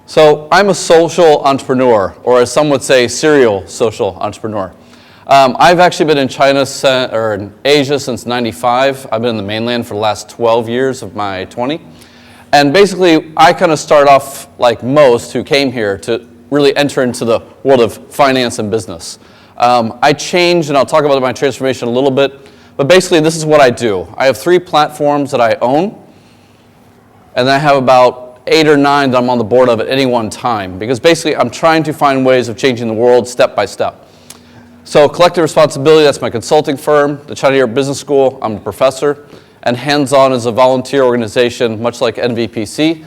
So I'm a social entrepreneur, or as some would say, serial social entrepreneur. I've actually been in or in Asia since '95. I've been in the mainland for the last 12 years of my 20. And basically, I kind of start off like most who came here to really enter into the world of finance and business. I changed, and I'll talk about my transformation a little bit, but basically this is what I do. I have 3 platforms that I own, and I have about 8 or 9 that I'm on the board of at any one time, because basically I'm trying to find ways of changing the world step by step. So Collective Responsibility, that's my consulting firm. The China Europe Business School, I'm a professor. And Hands-On is a volunteer organization, much like NVPC.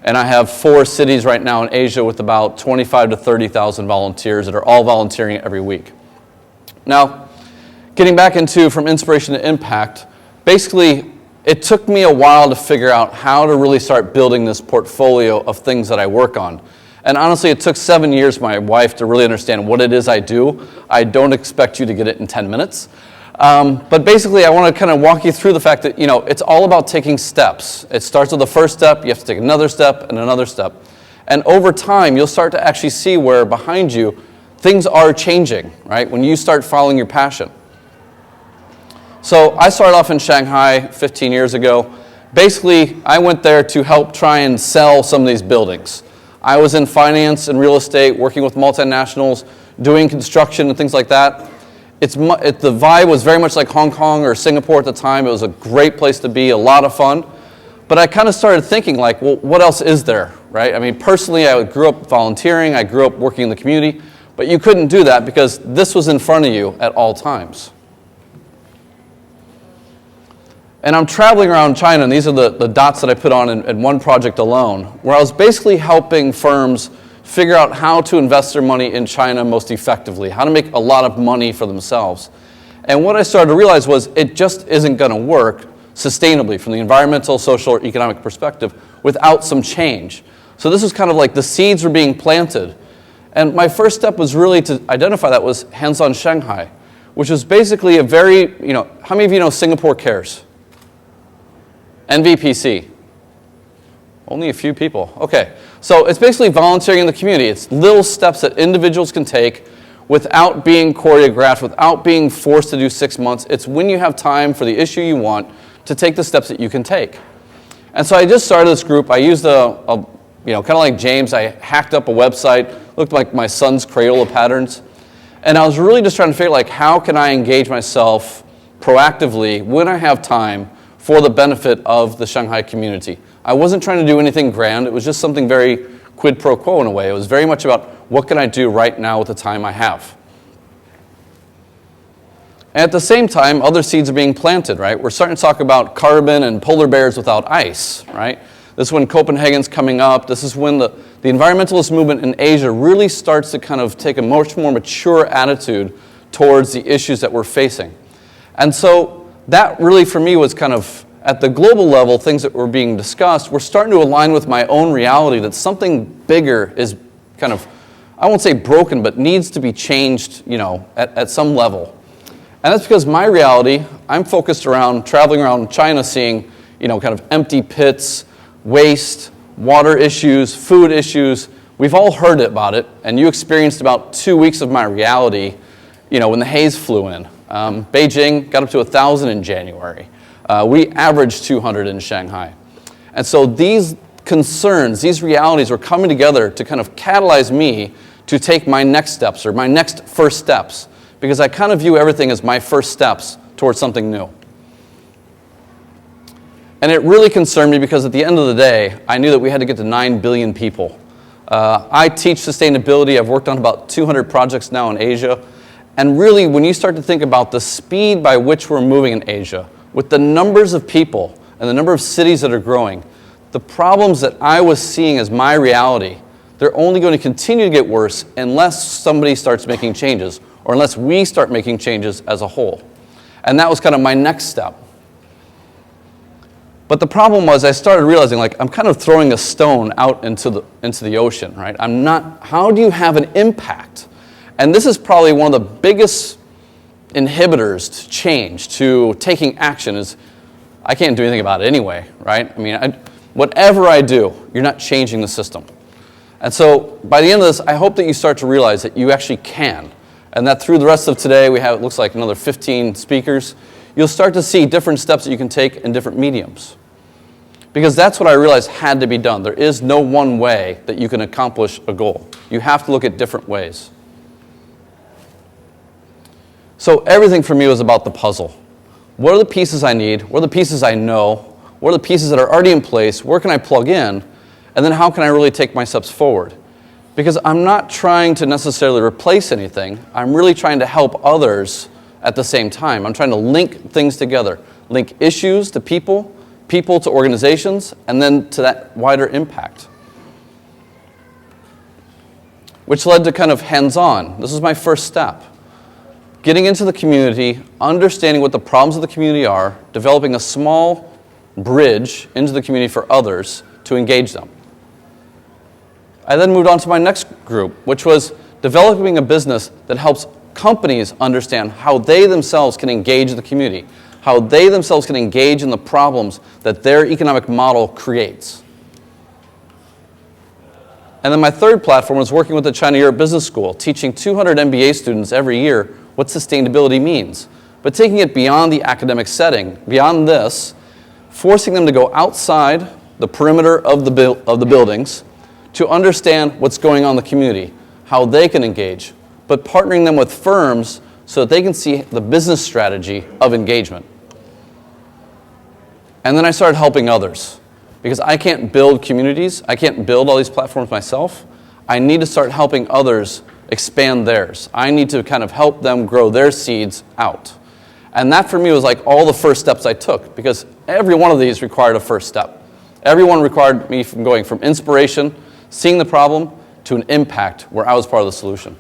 And I have 4 cities right now in Asia with about 25 to 30,000 volunteers that are all volunteering every week. Now, getting back into from inspiration to impact, basically it took me a while to figure out how to really start building this portfolio of things that I work on. And honestly, it took 7 years for my wife to really understand what it is I do. I don't expect you to get it in 10 minutes. But basically, I want to kind of walk you through the fact that, it's all about taking steps. It starts with the first step, you have to take another step and another step. And over time, you'll start to actually see where behind you, things are changing, right? When you start following your passion. So I started off in Shanghai 15 years ago. Basically, I went there to help try and sell some of these buildings. I was in finance and real estate, working with multinationals, doing construction and things like that. The vibe was very much like Hong Kong or Singapore at the time. It was a great place to be, a lot of fun. But I kind of started thinking like, well, what else is there, right? I mean, personally, I grew up volunteering. I grew up working in the community. But you couldn't do that because this was in front of you at all times. And I'm traveling around China, and these are the dots that I put on in one project alone, where I was basically helping firms figure out how to invest their money in China most effectively, how to make a lot of money for themselves. And what I started to realize was it just isn't going to work sustainably from the environmental, social, or economic perspective without some change. So this was kind of like the seeds were being planted. And my first step was really to identify that was Hands-On Shanghai, which was basically a very, how many of you know Singapore Cares? NVPC. Only a few people. Okay. So it's basically volunteering in the community. It's little steps that individuals can take without being choreographed, without being forced to do 6 months. It's when you have time for the issue you want to take the steps that you can take. And so I just started this group. I used kind of like James, I hacked up a website, looked like my son's Crayola patterns. And I was really just trying to figure like, how can I engage myself proactively when I have time for the benefit of the Shanghai community. I wasn't trying to do anything grand. It was just something very quid pro quo in a way. It was very much about what can I do right now with the time I have. And at the same time, other seeds are being planted, right? We're starting to talk about carbon and polar bears without ice, right? This is when Copenhagen's coming up. This is when the environmentalist movement in Asia really starts to kind of take a much more mature attitude towards the issues that we're facing. And so that really, for me, was kind of, at the global level, things that were being discussed were starting to align with my own reality that something bigger is kind of, I won't say broken, but needs to be changed, at some level. And that's because my reality, I'm focused around traveling around China, seeing, kind of empty pits, waste, water issues, food issues. We've all heard about it, and you experienced about 2 weeks of my reality, when the haze flew in. Beijing got up to 1,000 in January. We averaged 200 in Shanghai. And so these concerns, these realities were coming together to kind of catalyze me to take my next steps or my next first steps, because I kind of view everything as my first steps towards something new. And it really concerned me because at the end of the day, I knew that we had to get to 9 billion people. I teach sustainability. I've worked on about 200 projects now in Asia. And really, when you start to think about the speed by which we're moving in Asia, with the numbers of people and the number of cities that are growing, the problems that I was seeing as my reality, they're only going to continue to get worse unless somebody starts making changes, or unless we start making changes as a whole. And that was kind of my next step. But the problem was I started realizing like I'm kind of throwing a stone out into the ocean, right? How do you have an impact? And this is probably one of the biggest inhibitors to change, to taking action, is I can't do anything about it anyway, right? I mean, whatever I do, you're not changing the system. And so by the end of this, I hope that you start to realize that you actually can. And that through the rest of today, we have, it looks like another 15 speakers, you'll start to see different steps that you can take in different mediums. Because that's what I realized had to be done. There is no one way that you can accomplish a goal. You have to look at different ways. So everything for me was about the puzzle. What are the pieces I need? What are the pieces I know? What are the pieces that are already in place? Where can I plug in? And then how can I really take my steps forward? Because I'm not trying to necessarily replace anything. I'm really trying to help others at the same time. I'm trying to link things together. Link issues to people, people to organizations, and then to that wider impact. Which led to kind of hands-on. This is my first step. Getting into the community, understanding what the problems of the community are, developing a small bridge into the community for others to engage them. I then moved on to my next group, which was developing a business that helps companies understand how they themselves can engage the community, how they themselves can engage in the problems that their economic model creates. And then my third platform was working with the China Europe Business School, teaching 200 MBA students every year what sustainability means, but taking it beyond the academic setting, beyond this, forcing them to go outside the perimeter of the buildings to understand what's going on in the community, how they can engage, but partnering them with firms so that they can see the business strategy of engagement. And then I started helping others, because I can't build communities, I can't build all these platforms myself. I need to start helping others expand theirs. I need to kind of help them grow their seeds out. And that for me was like all the first steps I took, because every one of these required a first step. Every one required me from going from inspiration, seeing the problem, to an impact where I was part of the solution.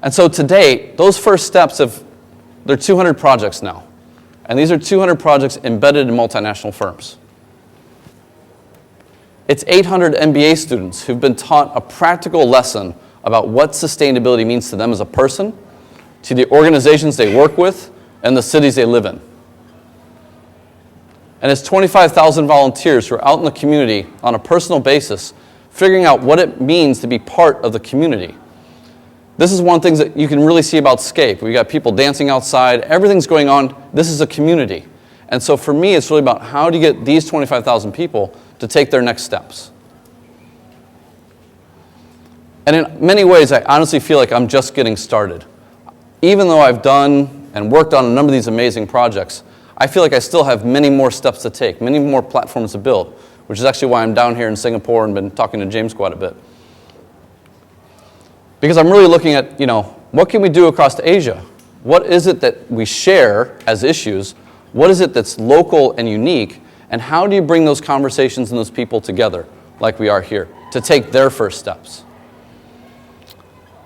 And so to date, those first steps they're 200 projects now. And these are 200 projects embedded in multinational firms. It's 800 MBA students who've been taught a practical lesson about what sustainability means to them as a person, to the organizations they work with, and the cities they live in. And it's 25,000 volunteers who are out in the community on a personal basis, figuring out what it means to be part of the community. This is one of the things that you can really see about SCAPE. We've got people dancing outside, everything's going on. This is a community. And so for me, it's really about how do you get these 25,000 people to take their next steps. And in many ways, I honestly feel like I'm just getting started. Even though I've done and worked on a number of these amazing projects, I feel like I still have many more steps to take, many more platforms to build, which is actually why I'm down here in Singapore and been talking to James quite a bit. Because I'm really looking at, what can we do across Asia? What is it that we share as issues? What is it that's local and unique? And how do you bring those conversations and those people together, like we are here, to take their first steps?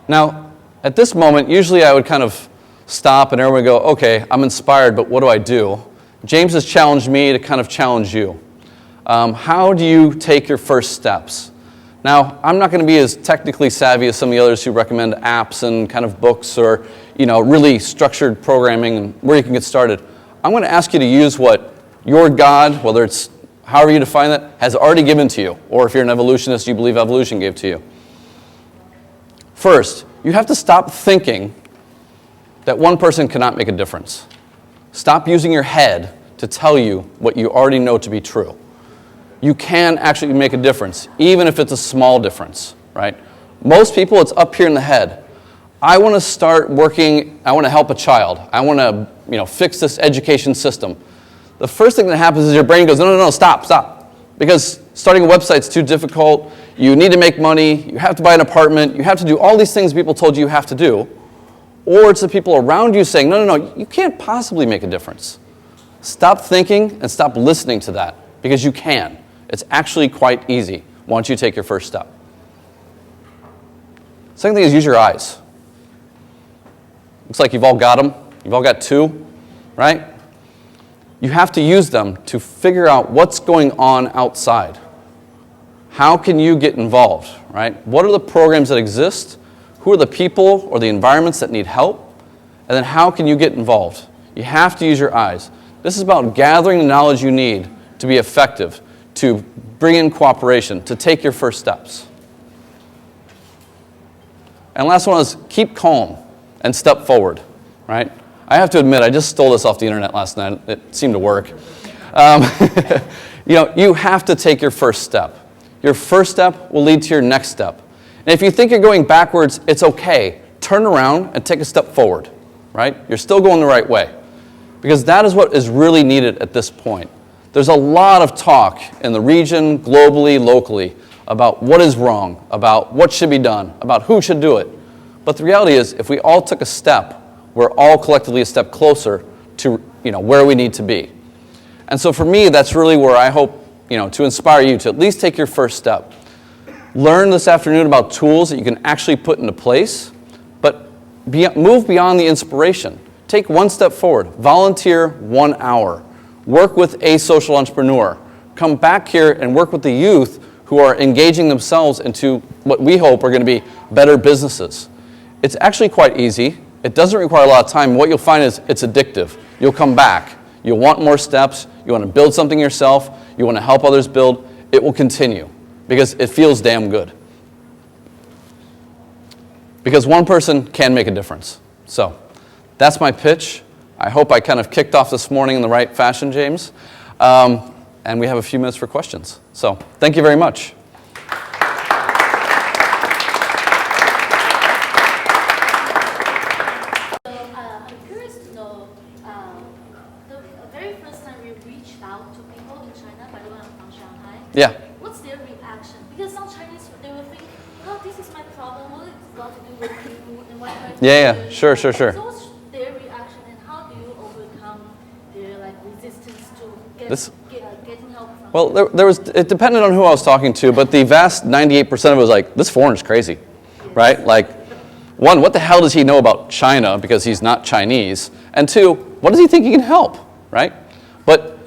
Now, at this moment, usually I would kind of stop and everyone would go, okay, I'm inspired, but what do I do? James has challenged me to kind of challenge you. How do you take your first steps? Now, I'm not going to be as technically savvy as some of the others who recommend apps and kind of books or, really structured programming and where you can get started. I'm going to ask you to use what your God, whether it's however you define that, has already given to you, or if you're an evolutionist, you believe evolution gave to you. First, you have to stop thinking that one person cannot make a difference. Stop using your head to tell you what you already know to be true. You can actually make a difference, even if it's a small difference, right? Most people, it's up here in the head. I want to start working, I want to help a child. I want to, fix this education system. The first thing that happens is your brain goes, no, stop. Because starting a website's too difficult, you need to make money, you have to buy an apartment, you have to do all these things people told you have to do. Or it's the people around you saying, no, you can't possibly make a difference. Stop thinking and stop listening to that, because you can. It's actually quite easy once you take your first step. Second thing is use your eyes. Looks like you've all got them. You've all got two, right? You have to use them to figure out what's going on outside. How can you get involved, right? What are the programs that exist? Who are the people or the environments that need help? And then how can you get involved? You have to use your eyes. This is about gathering the knowledge you need to be effective, to bring in cooperation, to take your first steps. And last one is keep calm and step forward, right? I have to admit, I just stole this off the internet last night. It seemed to work. You have to take your first step. Your first step will lead to your next step. And if you think you're going backwards, it's okay. Turn around and take a step forward, right? You're still going the right way. Because that is what is really needed at this point. There's a lot of talk in the region, globally, locally, about what is wrong, about what should be done, about who should do it. But the reality is, if we all took a step, we're all collectively a step closer to where we need to be. And so for me, that's really where I hope to inspire you to at least take your first step. Learn this afternoon about tools that you can actually put into place, but move beyond the inspiration. Take one step forward. Volunteer 1 hour. Work with a social entrepreneur. Come back here and work with the youth who are engaging themselves into what we hope are going to be better businesses. It's actually quite easy. It doesn't require a lot of time. What you'll find is it's addictive. You'll come back. You'll want more steps. You want to build something yourself. You want to help others build. It will continue because it feels damn good. Because one person can make a difference. So that's my pitch. I hope I kind of kicked off this morning in the right fashion, James. And we have a few minutes for questions. So thank you very much. I'm curious to know, the very first time we reached out to people in China, by the way, I'm from Shanghai. Yeah. What's their reaction? Because some Chinese, they will think, oh, this is my problem, what it's got to do with you, and why do I do Yeah, sure. So what's their reaction, and how do you overcome their resistance to getting help from Well, it depended on who I was talking to, but the vast 98% of it was like, this foreigner's crazy, right? Like, one, what the hell does he know about China because he's not Chinese? And two, what does he think he can help, right? But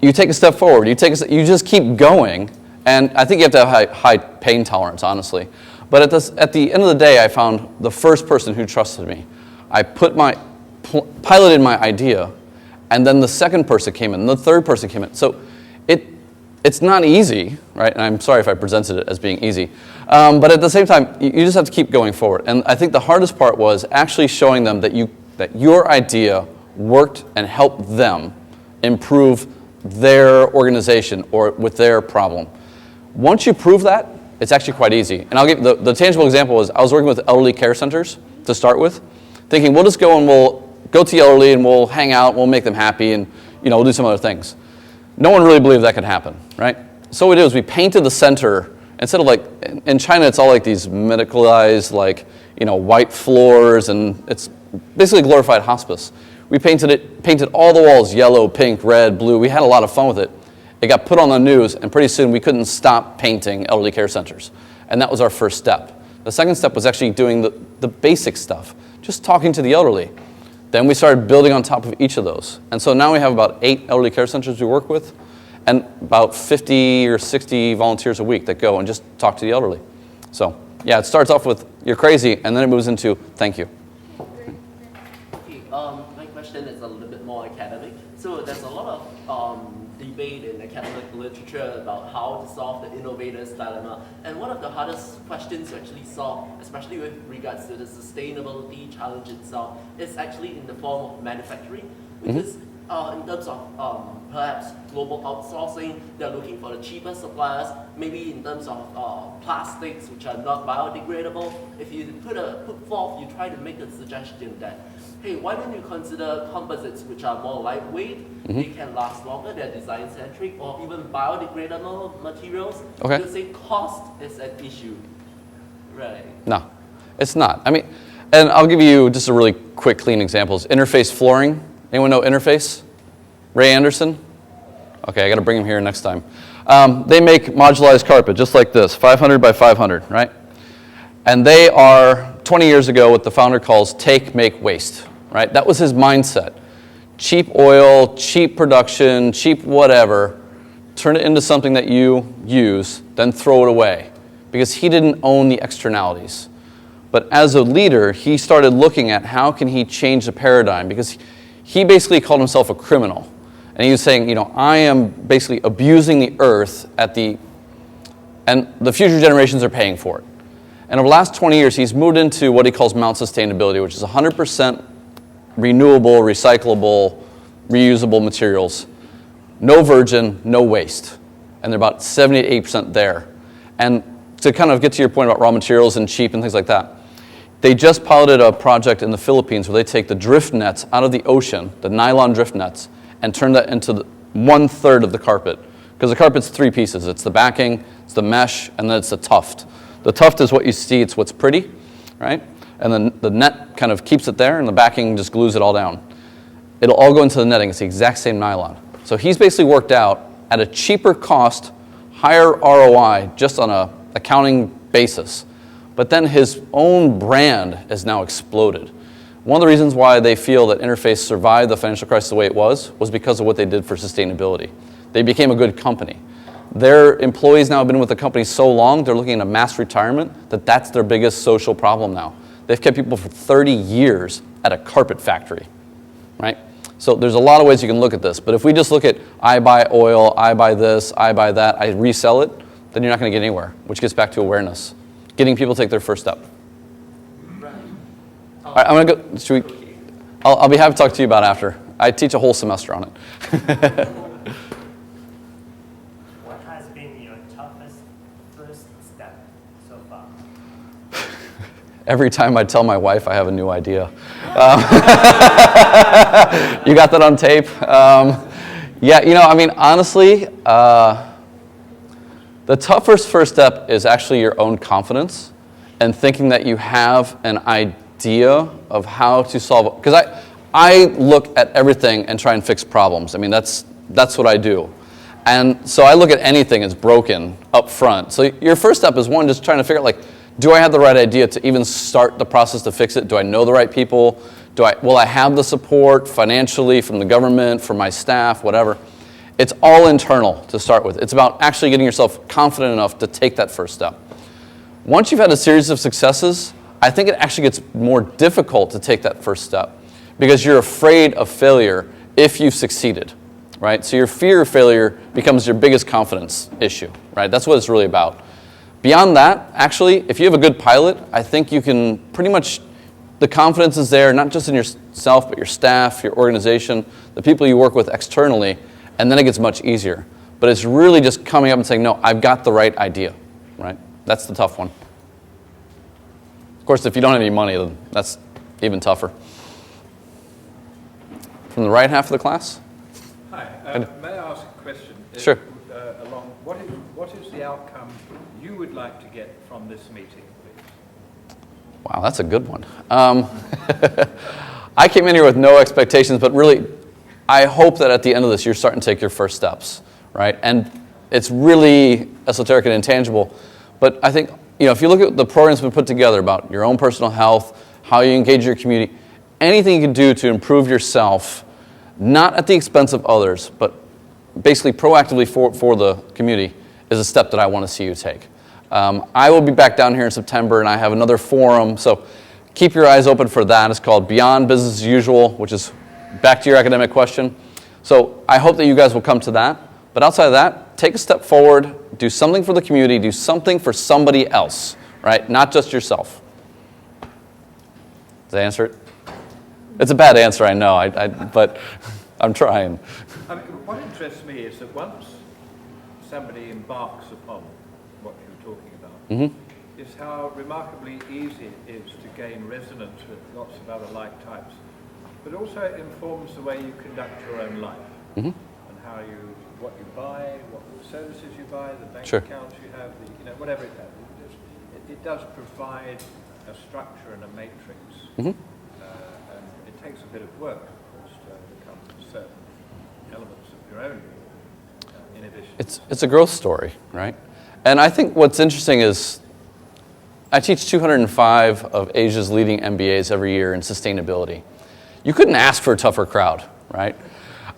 you take a step forward, you just keep going, and I think you have to have high pain tolerance, honestly. But at the end of the day, I found the first person who trusted me. I piloted my idea, and then the second person came in, and the third person came in. So it's not easy, right? And I'm sorry if I presented it as being easy. But at the same time, you just have to keep going forward. And I think the hardest part was actually showing them that your idea worked and helped them improve their organization or with their problem. Once you prove that, it's actually quite easy. And I'll give the tangible example was I was working with elderly care centers to start with, thinking we'll just go and we'll go to the elderly and we'll hang out, we'll make them happy, and we'll do some other things. No one really believed that could happen, right? So what we did was we painted the center, instead of in China it's all like these medicalized, white floors, and it's basically glorified hospice. We painted all the walls yellow, pink, red, blue. We had a lot of fun with it. It got put on the news, and pretty soon we couldn't stop painting elderly care centers. And that was our first step. The second step was actually doing the basic stuff, just talking to the elderly. Then we started building on top of each of those. And so now we have about 8 elderly care centers we work with, and about 50 or 60 volunteers a week that go and just talk to the elderly. So yeah, it starts off with, you're crazy, and then it moves into, thank you. Okay, my question is a little bit more academic. So there's a lot of debate in academic literature about how to solve the innovator's dilemma. And one of the hardest questions to actually solve, especially with regards to the sustainability challenge itself, is actually in the form of manufacturing. Because in terms of perhaps global outsourcing, they're looking for the cheaper suppliers. Maybe in terms of plastics, which are not biodegradable, if you put forth, you try to make a suggestion that, hey, why don't you consider composites which are more lightweight, they can last longer, they're design-centric, or even biodegradable materials. Okay. You say cost is an issue, right? No, it's not. I mean, and I'll give you just a really quick, clean examples. Interface flooring. Anyone know Interface? Ray Anderson? Okay, I got to bring him here next time. They make modularized carpet just like this, 500 by 500, right? And they are 20 years ago what the founder calls take, make, waste, right? That was his mindset. Cheap oil, cheap production, cheap whatever, turn it into something that you use, then throw it away, because he didn't own the externalities. But as a leader, he started looking at how can he change the paradigm, because he basically called himself a criminal. And he was saying, I am basically abusing the earth and the future generations are paying for it. And over the last 20 years, he's moved into what he calls Mount Sustainability, which is 100% renewable, recyclable, reusable materials. No virgin, no waste. And they're about 70 to 80% there. And to kind of get to your point about raw materials and cheap and things like that, they just piloted a project in the Philippines where they take the drift nets out of the ocean, the nylon drift nets, and turn that into 1/3 of the carpet. Because the carpet's 3 pieces. It's the backing, it's the mesh, and then it's the tuft. The tuft is what you see, it's what's pretty, right? And then the net kind of keeps it there, and the backing just glues it all down. It'll all go into the netting. It's the exact same nylon. So he's basically worked out at a cheaper cost, higher ROI, just on a accounting basis. But then his own brand has now exploded. One of the reasons why they feel that Interface survived the financial crisis the way it was because of what they did for sustainability. They became a good company. Their employees now have been with the company so long, they're looking at a mass retirement, that's their biggest social problem now. They've kept people for 30 years at a carpet factory, right? So there's a lot of ways you can look at this. But if we just look at, I buy oil, I buy this, I buy that, I resell it, then you're not going to get anywhere, which gets back to awareness. Getting people to take their first step. Right. All right, I'm going to go, I'll be happy to talk to you about it after. I teach a whole semester on it. What has been your toughest first step so far? Every time I tell my wife I have a new idea. You got that on tape? Honestly, the toughest first step is actually your own confidence and thinking that you have an idea of how to solve it. Because I look at everything and try and fix problems. That's what I do. And so I look at anything as broken up front. So your first step is one, just trying to figure out, do I have the right idea to even start the process to fix it? Do I know the right people? Will I have the support financially from the government, from my staff, whatever? It's all internal to start with. It's about actually getting yourself confident enough to take that first step. Once you've had a series of successes, I think it actually gets more difficult to take that first step because you're afraid of failure if you've succeeded, right? So your fear of failure becomes your biggest confidence issue, right? That's what it's really about. Beyond that, actually, if you have a good pilot, I think you can pretty much, the confidence is there, not just in yourself, but your staff, your organization, the people you work with externally, and then it gets much easier. But it's really just coming up and saying, no, I've got the right idea, right? That's the tough one. Of course, if you don't have any money, then that's even tougher. From the right half of the class? Hi, may I ask a question? Sure. What is the outcome you would like to get from this meeting, please? Wow, that's a good one. I came in here with no expectations, but really, I hope that at the end of this, you're starting to take your first steps, right? And it's really esoteric and intangible, but I think, if you look at the programs we've put together about your own personal health, how you engage your community, anything you can do to improve yourself, not at the expense of others, but basically proactively for the community, is a step that I want to see you take. I will be back down here in September, and I have another forum, so keep your eyes open for that. It's called Beyond Business as Usual, which is back to your academic question. So I hope that you guys will come to that. But outside of that, take a step forward, do something for the community, do something for somebody else, right? Not just yourself. Does that answer it? It's a bad answer, I know, but I'm trying. What interests me is that once somebody embarks upon what you're talking about, is how remarkably easy it is to gain resonance with lots of other like types. But also it informs the way you conduct your own life and what you buy, what services you buy, the bank accounts you have, whatever it does. It does provide a structure and a matrix, and it takes a bit of work, of course, to overcome certain elements of your own inhibitions. It's a growth story, right? And I think what's interesting is I teach 205 of Asia's leading MBAs every year in sustainability. You couldn't ask for a tougher crowd, right?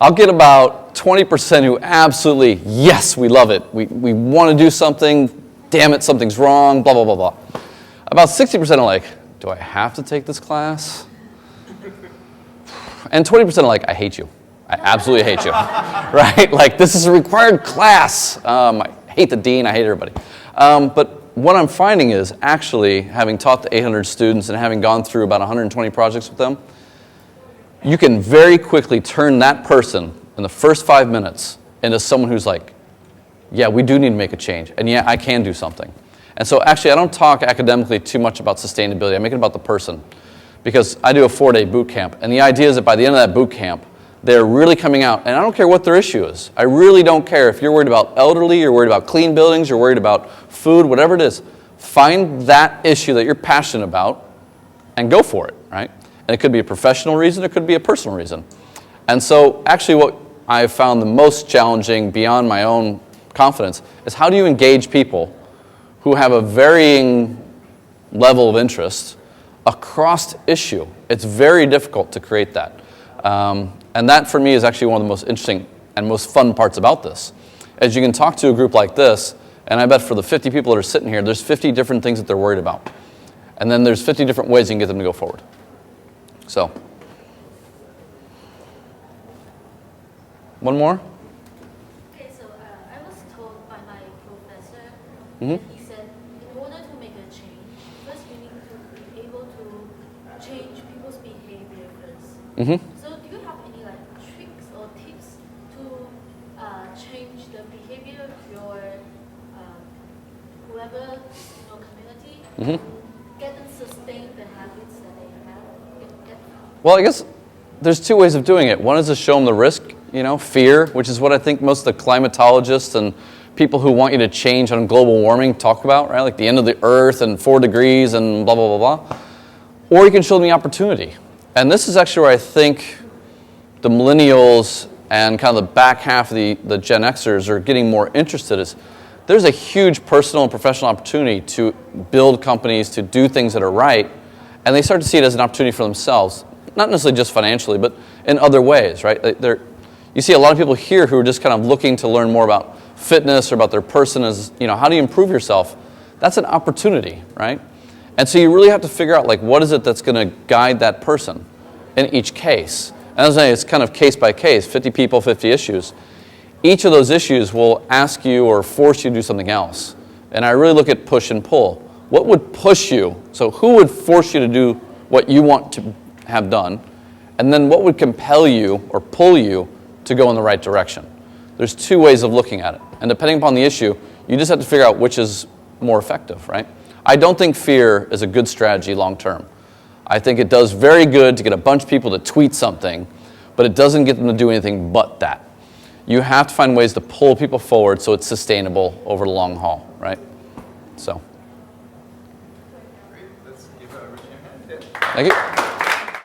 I'll get about 20% who absolutely, yes, we love it. We want to do something, damn it, something's wrong, blah, blah, blah, blah. About 60% are like, do I have to take this class? And 20% are like, I hate you. I absolutely hate you, right? Like, this is a required class. I hate the dean, I hate everybody. But what I'm finding is actually, having taught the 800 students and having gone through about 120 projects with them, you can very quickly turn that person in the first 5 minutes into someone who's like, yeah, we do need to make a change, and yeah, I can do something. And so actually, I don't talk academically too much about sustainability. I make it about the person, because I do a 4-day boot camp, and the idea is that by the end of that boot camp, they're really coming out, and I don't care what their issue is. I really don't care if you're worried about elderly, you're worried about clean buildings, you're worried about food, whatever it is. Find that issue that you're passionate about and go for it, right? And it could be a professional reason, it could be a personal reason. And so actually what I've found the most challenging beyond my own confidence is how do you engage people who have a varying level of interest across issue. It's very difficult to create that. And that for me is actually one of the most interesting and most fun parts about this. As you can talk to a group like this, and I bet for the 50 people that are sitting here, there's 50 different things that they're worried about. And then there's 50 different ways you can get them to go forward. So, one more? Okay, so I was told by my professor, Mhm. that he said, in order to make a change, first you need to be able to change people's behavior first. Mm-hmm. So do you have any like tricks or tips to change the behavior of your whoever community, Mhm. get them sustain the habits that they have? Well, I guess there's two ways of doing it. One is to show them the risk, fear, which is what I think most of the climatologists and people who want you to change on global warming talk about, right? Like the end of the earth and 4 degrees and blah, blah, blah, blah. Or you can show them the opportunity. And this is actually where I think the millennials and kind of the back half of the Gen Xers are getting more interested is there's a huge personal and professional opportunity to build companies, to do things that are right, and they start to see it as an opportunity for themselves, not necessarily just financially, but in other ways, right? You see a lot of people here who are just kind of looking to learn more about fitness or about their person as, how do you improve yourself? That's an opportunity, right? And so you really have to figure out, like, what is it that's going to guide that person in each case? And as I say, it's kind of case by case, 50 people, 50 issues. Each of those issues will ask you or force you to do something else. And I really look at push and pull. What would push you? So who would force you to do what you want to have done? And then what would compel you or pull you to go in the right direction? There's two ways of looking at it. And depending upon the issue, you just have to figure out which is more effective, right? I don't think fear is a good strategy long term. I think it does very good to get a bunch of people to tweet something, but it doesn't get them to do anything but that. You have to find ways to pull people forward so it's sustainable over the long haul, right? So. Let's give Richie a hand. Thank you.